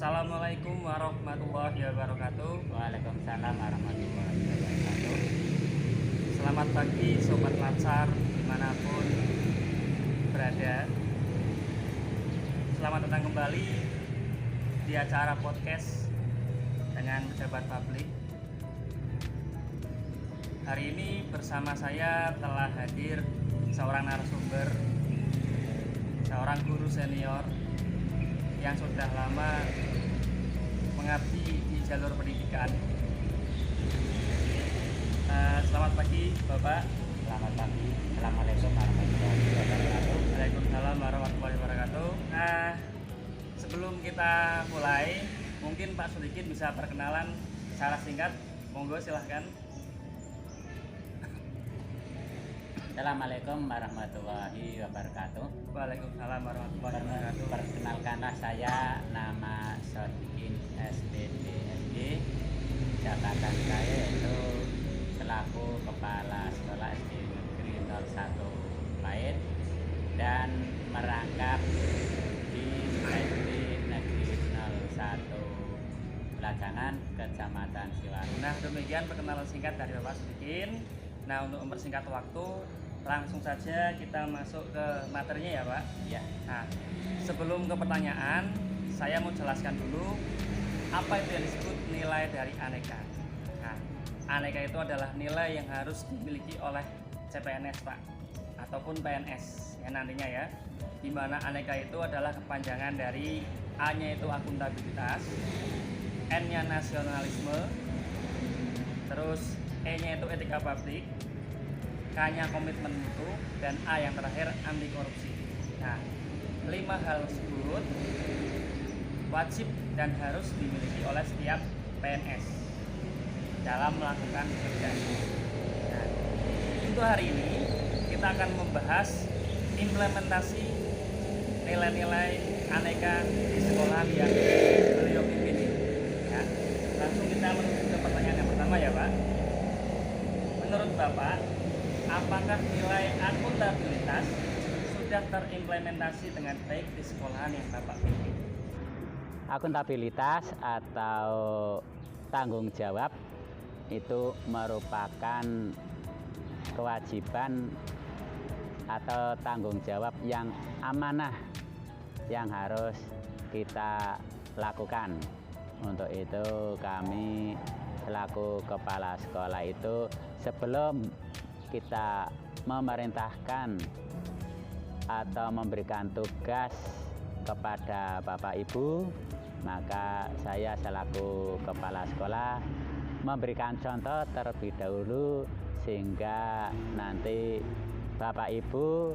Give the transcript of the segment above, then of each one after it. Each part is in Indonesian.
Assalamualaikum warahmatullahi wabarakatuh. Waalaikumsalam warahmatullahi wabarakatuh. Selamat pagi Sobat Latsar dimanapun berada. Selamat datang kembali di acara podcast dengan pejabat publik. Hari ini bersama saya telah hadir seorang narasumber, seorang guru senior yang sudah lama mengabdi di jalur pendidikan. Selamat pagi Bapak. Selamat pagi. Assalamualaikum warahmatullahi wabarakatuh. Waalaikumsalam warahmatullahi wabarakatuh. Sebelum kita mulai, mungkin Pak Sudikin bisa perkenalan secara singkat. Monggo silahkan. Assalamualaikum warahmatullahi wabarakatuh. Waalaikumsalam warahmatullahi wabarakatuh. Perkenalkanlah, saya nama Sodikin SPDSD. Jabatan saya itu selaku Kepala Sekolah SD Negeri 01 Pait dan merangkap di SD Negeri 01 Pelajanan Kecamatan Siwaru. Nah, demikian perkenalan singkat dari Bapak Sudikin. Nah, untuk mempersingkat waktu, langsung saja kita masuk ke materinya ya Pak. Ya. Nah, sebelum ke pertanyaan, saya mau jelaskan dulu apa itu yang disebut nilai dari aneka. Nah, aneka itu adalah nilai yang harus dimiliki oleh CPNS Pak, ataupun PNS ya nantinya ya. Di mana aneka itu adalah kepanjangan dari A-nya itu akuntabilitas, N-nya nasionalisme, terus E-nya itu etika publik, K-nya komitmen mutu, dan A yang terakhir anti korupsi. Nah, 5 hal tersebut wajib dan harus dimiliki oleh setiap PNS dalam melakukan kerjanya. Nah, untuk hari ini kita akan membahas implementasi nilai-nilai aneka di sekolah yang beliau pimpin ini. Ya, langsung kita menuju ke pertanyaan yang pertama ya Pak. Menurut Bapak, apakah nilai akuntabilitas sudah terimplementasi dengan baik di sekolahan yang Bapak pimpin? Akuntabilitas atau tanggung jawab itu merupakan kewajiban atau tanggung jawab yang amanah yang harus kita lakukan. Untuk itu kami selaku kepala sekolah itu sebelum kita memerintahkan atau memberikan tugas kepada Bapak Ibu, maka saya selaku kepala sekolah memberikan contoh terlebih dahulu sehingga nanti Bapak Ibu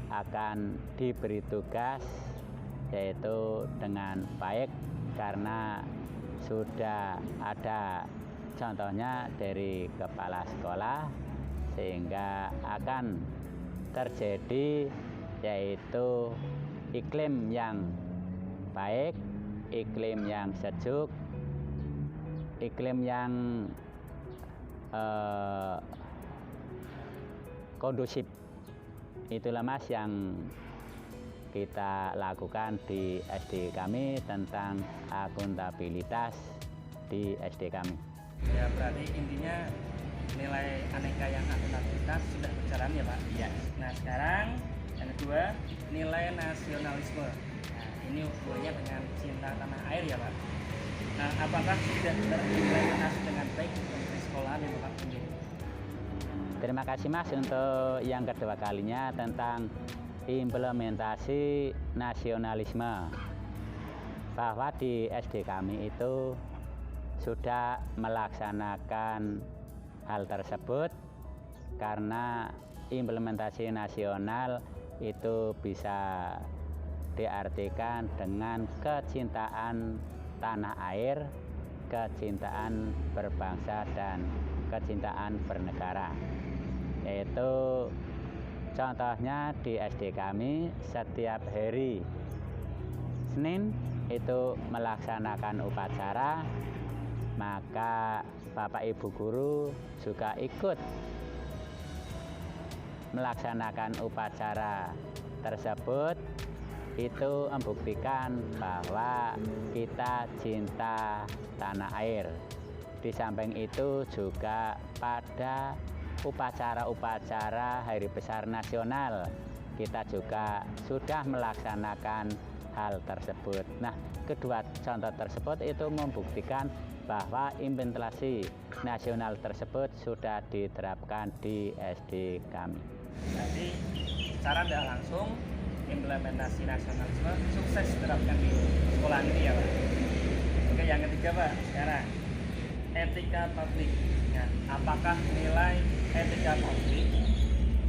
akan diberi tugas yaitu dengan baik karena sudah ada contohnya dari kepala sekolah sehingga akan terjadi yaitu iklim yang baik, iklim yang sejuk, iklim yang kondusif. Itulah Mas yang kita lakukan di SD kami tentang akuntabilitas di SD kami. Ya, berarti intinya nilai aneka yang akuntabilitas sudah berjalan ya Pak? Iya. Nah, sekarang yang kedua, nilai nasionalisme. Nah, ini hubungannya dengan cinta tanah air ya Pak? Nah, apakah sudah terimplementasi dengan baik di sekolahan yang Bapak pimpin? Terima kasih Mas untuk yang kedua kalinya tentang implementasi nasionalisme, bahwa di SD kami itu sudah melaksanakan hal tersebut karena implementasi nasional itu bisa diartikan dengan kecintaan tanah air, kecintaan berbangsa dan kecintaan bernegara. Yaitu contohnya di SD kami setiap hari Senin itu melaksanakan upacara, maka Bapak Ibu guru juga ikut melaksanakan upacara tersebut itu membuktikan bahwa kita cinta tanah air. Di samping itu juga pada upacara-upacara Hari Besar Nasional kita juga sudah melaksanakan hal tersebut. Nah, kedua contoh tersebut itu membuktikan bahwa implementasi nasional tersebut sudah diterapkan di SD kami. Jadi secara tidak langsung implementasi nasionalisme sukses diterapkan di sekolah ini ya Pak. Oke, yang ketiga Pak, sekarang etika publik. Nah, apakah nilai etika publik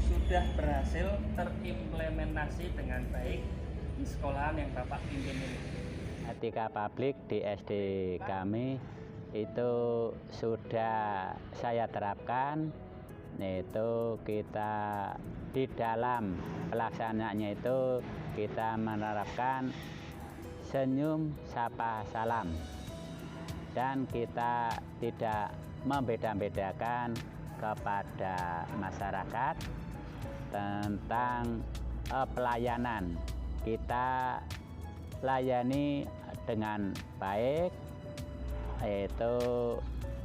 sudah berhasil terimplementasi dengan baik di sekolahan yang Bapak pimpin ini? Etika publik di SD kami itu sudah saya terapkan, yaitu kita di dalam pelaksanaannya itu kita menerapkan senyum, sapa, salam, dan kita tidak membeda-bedakan kepada masyarakat tentang pelayanan. Kita layani dengan baik, yaitu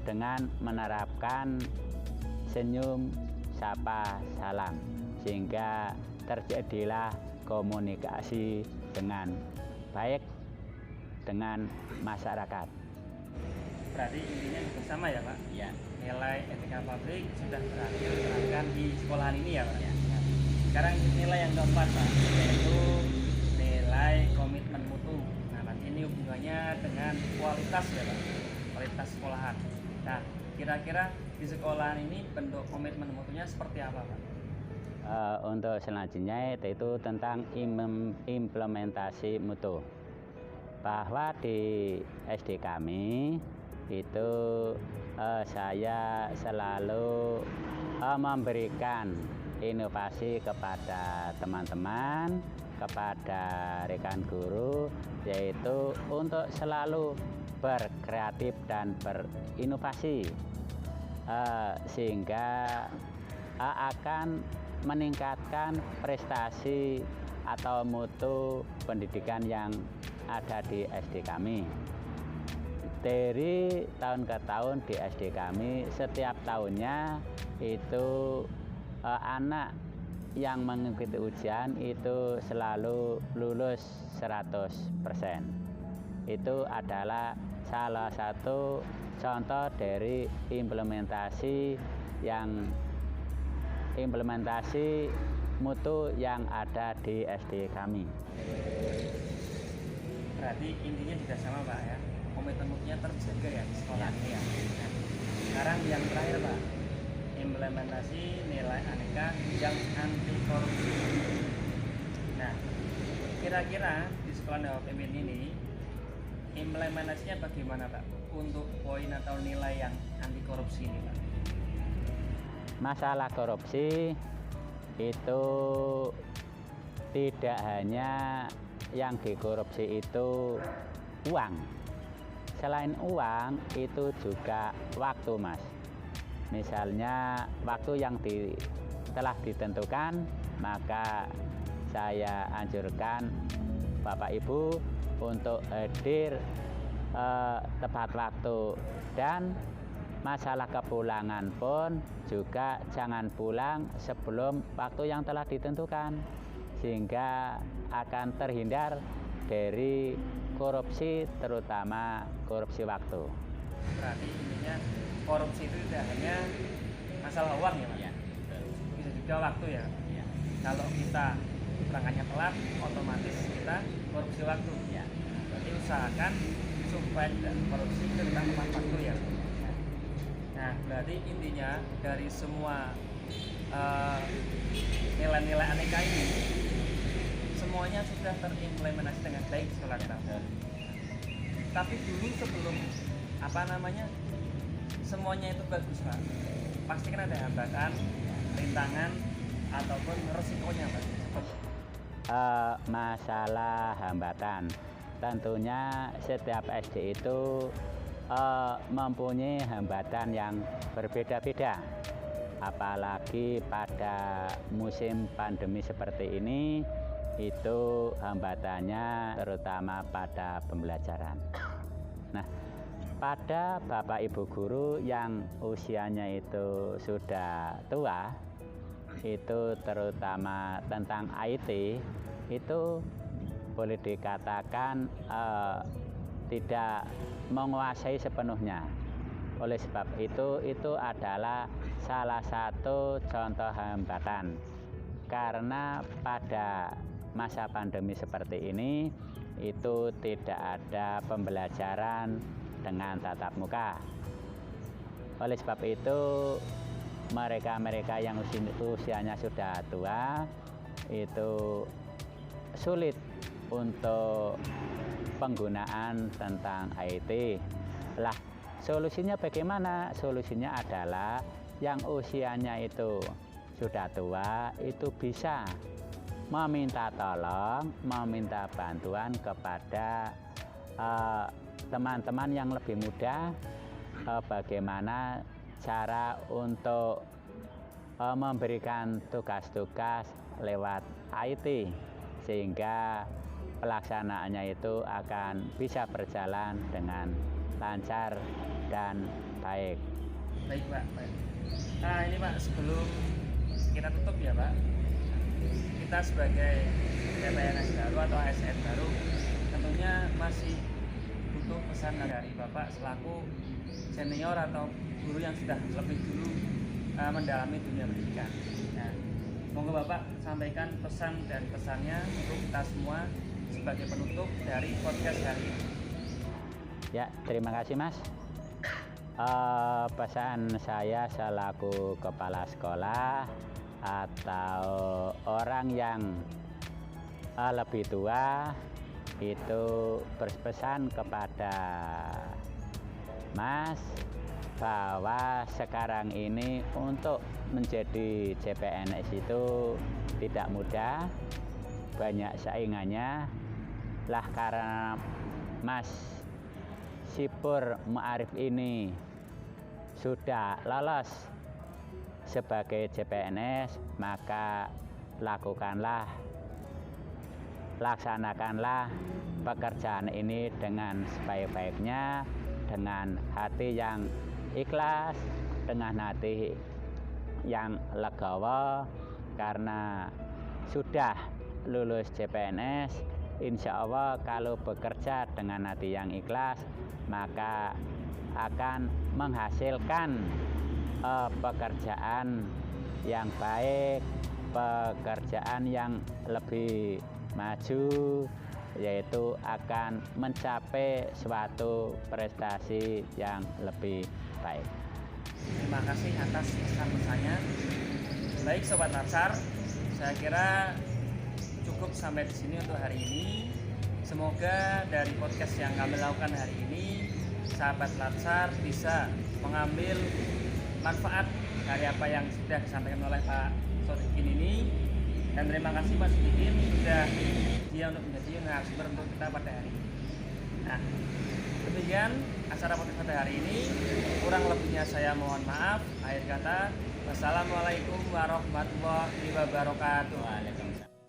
dengan menerapkan senyum, sapa, salam, sehingga terjadilah komunikasi dengan baik dengan masyarakat. Berarti intinya juga sama ya Pak? Ya. Nilai etika publik sudah berhasil diterapkan di sekolahan ini ya Pak? Ya. Sekarang nilai yang keempat Pak, yaitu nilai komitmen mutu. Nah, nanti ini hubungannya dengan kualitas ya Pak, kualitas sekolahan. Nah, kira-kira di sekolahan ini bentuk komitmen mutunya seperti apa Pak? Untuk selanjutnya yaitu tentang implementasi mutu. Bahwa di SD kami itu saya selalu memberikan inovasi kepada teman-teman, kepada rekan guru, yaitu untuk selalu berkreatif dan berinovasi, sehingga akan meningkatkan prestasi atau mutu pendidikan yang ada di SD kami. Dari tahun ke tahun di SD kami, setiap tahunnya itu anak yang mengikuti ujian itu selalu lulus 100%. Itu adalah salah satu contoh dari implementasi mutu yang ada di SD kami. Berarti intinya juga sama Pak ya, komitmen mutunya terjaga ya di sekolah ini ya. Nah, sekarang yang terakhir Pak, implementasi nilai aneka yang anti korupsi. Nah, kira-kira di sekolah Bapak pimpin ini implementasinya bagaimana Pak untuk poin atau nilai yang anti korupsi ini Pak? Masalah korupsi itu tidak hanya yang dikorupsi itu uang. Selain uang itu juga waktu Mas. Misalnya waktu yang telah ditentukan, maka saya anjurkan Bapak Ibu untuk hadir tepat waktu, dan masalah kepulangan pun juga jangan pulang sebelum waktu yang telah ditentukan, sehingga akan terhindar dari korupsi, terutama korupsi waktu. Berarti intinya korupsi itu tidak hanya masalah uang ya Pak? Ya, Bisa juga waktu ya? ya. Kalau kita berangkatnya telat, otomatis kita korupsi waktu. Ya. Berarti usahakan supaya tidak korupsi tentang tepat waktu ya. Nah, berarti intinya dari semua nilai-nilai aneka ini semuanya sudah terimplementasi dengan baik di sekolah kita. Tapi dulu sebelum semuanya itu bagus Pak, pasti kan ada hambatan, rintangan ataupun resikonya Pak. Masalah hambatan, tentunya setiap SD itu mempunyai hambatan yang berbeda-beda, apalagi pada musim pandemi seperti ini itu hambatannya terutama pada pembelajaran. Nah, pada Bapak Ibu guru yang usianya itu sudah tua, itu terutama tentang IT, itu boleh dikatakan tidak menguasai sepenuhnya. Oleh sebab itu adalah salah satu contoh hambatan. Karena pada masa pandemi seperti ini, itu tidak ada pembelajaran dengan tatap muka. Oleh sebab itu, mereka-mereka yang usianya sudah tua, itu sulit untuk penggunaan tentang IT. Lah, solusinya bagaimana? Solusinya adalah yang usianya itu sudah tua itu bisa meminta tolong, meminta bantuan kepada teman-teman yang lebih muda bagaimana cara untuk memberikan tugas-tugas lewat IT sehingga pelaksanaannya itu akan bisa berjalan dengan lancar dan baik. Baik Pak, baik. Nah ini Pak, sebelum kita tutup ya Pak, kita sebagai PPNS baru atau ASN baru tentunya masih butuh pesan dari Bapak selaku senior atau guru yang sudah lebih dulu mendalami dunia pendidikan. Nah, monggo Bapak sampaikan pesan dan pesannya untuk kita semua sebagai penutup dari podcast hari ini. Ya, terima kasih Mas. Pesan saya selaku kepala sekolah atau orang yang lebih tua itu berpesan kepada Mas bahwa sekarang ini untuk menjadi CPNS itu tidak mudah, banyak saingannya. Lah karena Mas Sipur Ma'arif ini sudah lolos sebagai CPNS, maka laksanakanlah pekerjaan ini dengan sebaik-baiknya, dengan hati yang ikhlas, dengan hati yang legowo, karena sudah lulus CPNS. Insya Allah kalau bekerja dengan hati yang ikhlas, maka akan menghasilkan pekerjaan yang baik, pekerjaan yang lebih maju, yaitu akan mencapai suatu prestasi yang lebih baik. Terima kasih atas pesan-pesannya. Baik Sobat Latsar, saya kira cukup sampai di sini untuk hari ini. Semoga dari podcast yang kami lakukan hari ini, sahabat Latsar bisa mengambil manfaat dari apa yang sudah disampaikan oleh Pak Sodikin ini. Dan terima kasih Pak Sodikin sudah dia untuk menjadi narasumber untuk kita pada hari ini. Nah, demikian acara podcast pada hari ini. Kurang lebihnya saya mohon maaf. Akhir kata, wassalamualaikum warahmatullahi wabarakatuh. Waalaikumsalam.